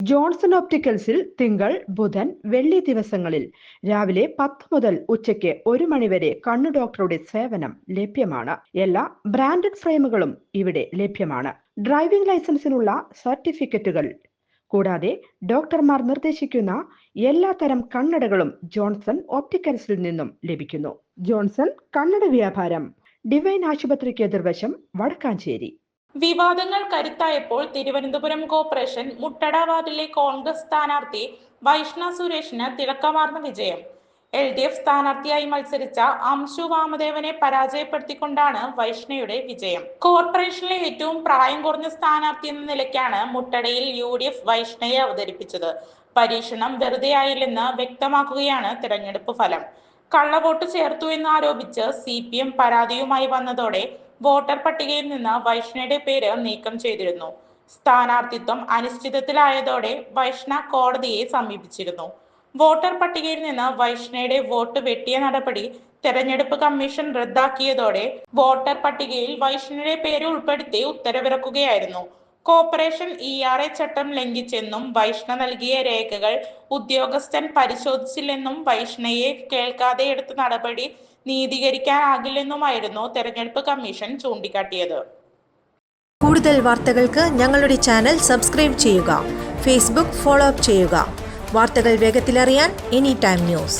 Johnson ഒപ്റ്റിക്കൽസിൽ തിങ്കൾ, ബുധൻ, വെള്ളി ദിവസങ്ങളിൽ രാവിലെ 10 മുതൽ ഉച്ചയ്ക്ക് 1 മണി വരെ കണ്ണു ഡോക്ടറുടെ സേവനം ലഭ്യമാണ്. എല്ലാ ബ്രാൻഡഡ് ഫ്രെയിമുകളും ഇവിടെ ലഭ്യമാണ്. ഡ്രൈവിംഗ് ലൈസൻസിനുള്ള സർട്ടിഫിക്കറ്റുകൾ കൂടാതെ ഡോക്ടർമാർ നിർദ്ദേശിക്കുന്ന എല്ലാ തരം കണ്ണടകളും ജോൺസൺ ഒപ്റ്റിക്കൽസിൽ നിന്നും ലഭിക്കുന്നു. ജോൺസൺ കണ്ണട വ്യാപാരം, ഡിവൈൻ ആശുപത്രിക്ക് എതിർവശം, വടക്കാഞ്ചേരി. വിവാദങ്ങൾ കരുത്തായപ്പോൾ തിരുവനന്തപുരം കോർപ്പറേഷൻ മുട്ടട വാർഡിലെ കോൺഗ്രസ് സ്ഥാനാർത്ഥി വൈഷ്ണ സുരേഷിന് തിളക്കമാർന്ന വിജയം. LDF സ്ഥാനാർത്ഥിയായി മത്സരിച്ച അംശു വാമദേവനെ പരാജയപ്പെടുത്തിക്കൊണ്ടാണ് വൈഷ്ണയുടെ വിജയം. കോർപ്പറേഷനിലെ ഏറ്റവും പ്രായം കുറഞ്ഞ സ്ഥാനാർത്ഥി എന്ന നിലയ്ക്കാണ് മുട്ടടയിൽ UDF വൈഷ്ണയെ അവതരിപ്പിച്ചത്. പരീക്ഷണം വെറുതെയായില്ലെന്ന് വ്യക്തമാക്കുകയാണ് തെരഞ്ഞെടുപ്പ് ഫലം. കള്ളവോട്ട് ചേർത്തു എന്നാരോപിച്ച് CPM പരാതിയുമായി വന്നതോടെ വോട്ടർ പട്ടികയിൽ നിന്ന് വൈഷ്ണയുടെ പേര് നീക്കം ചെയ്തിരുന്നു. സ്ഥാനാർത്ഥിത്വം അനിശ്ചിതത്തിലായതോടെ വൈഷ്ണ കോടതിയെ സമീപിച്ചിരുന്നു. വോട്ടർ പട്ടികയിൽ നിന്ന് വൈഷ്ണയുടെ വോട്ട് വെട്ടിയ നടപടി തെരഞ്ഞെടുപ്പ് കമ്മീഷൻ റദ്ദാക്കിയതോടെ വോട്ടർ പട്ടികയിൽ വൈഷ്ണയുടെ പേര് ഉൾപ്പെടുത്തി ഉത്തരവിറക്കുകയായിരുന്നു. കോർപ്പറേഷൻ ERA ചട്ടം ലംഘിച്ചെന്നും വൈഷ്ണ നൽകിയ രേഖകൾ ഉദ്യോഗസ്ഥൻ പരിശോധിച്ചില്ലെന്നും വൈഷ്ണയെ കേൾക്കാതെ എടുത്ത നടപടി നീതീകരിക്കാനാകില്ലെന്നുമായിരുന്നു തെരഞ്ഞെടുപ്പ് കമ്മീഷൻ ചൂണ്ടിക്കാട്ടിയത്. കൂടുതൽ വാർത്തകൾക്ക് ഞങ്ങളുടെ ചാനൽ സബ്സ്ക്രൈബ് ചെയ്യുക. ഫേസ്ബുക്ക് ഫോളോ അപ്പ് ചെയ്യുക. വാർത്തകൾ വേഗത്തിലറിയാൻ Anytime News.